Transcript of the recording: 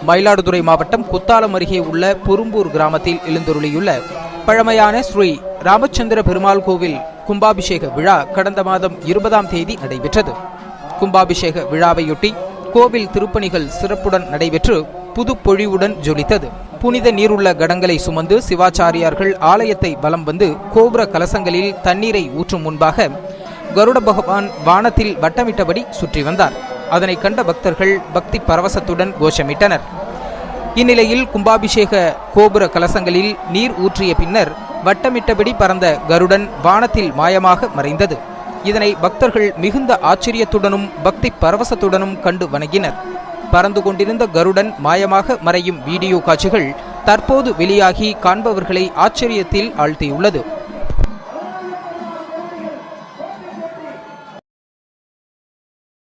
மயிலாடுதுறை மாவட்டம் குத்தாலம் அருகே உள்ள பொரும்பூர் கிராமத்தில் எழுந்தருளியுள்ள பழமையான ஸ்ரீ ராமச்சந்திர பெருமாள் கோவில் கும்பாபிஷேக விழா கடந்த மாதம் 20ஆம் தேதி நடைபெற்றது. கும்பாபிஷேக விழாவையொட்டி கோவில் திருப்பணிகள் சிறப்புடன் நடைபெற்று புதுப்பொழிவுடன் ஜொலித்தது. புனித நீருள்ள கடங்களை சுமந்து சிவாச்சாரியார்கள் ஆலயத்தை வலம் வந்து கோபுர கலசங்களில் தண்ணீரை ஊற்றும் முன்பாக கருட பகவான் வானத்தில் வட்டமிட்டபடி சுற்றி வந்தார். அதனை கண்ட பக்தர்கள் பக்தி பரவசத்துடன் கோஷமிட்டனர். இந்நிலையில் கும்பாபிஷேக கோபுர கலசங்களில் நீர் ஊற்றிய பின்னர் வட்டமிட்டபடி பறந்த கருடன் வானத்தில் மாயமாக மறைந்தது. இதனை பக்தர்கள் மிகுந்த ஆச்சரியத்துடனும் பக்தி பரவசத்துடனும் கண்டு வணங்கினர். பறந்து கொண்டிருந்த கருடன் மாயமாக மறையும் வீடியோ காட்சிகள் தற்போது வெளியாகி காண்பவர்களை ஆச்சரியத்தில் ஆழ்த்தியுள்ளது.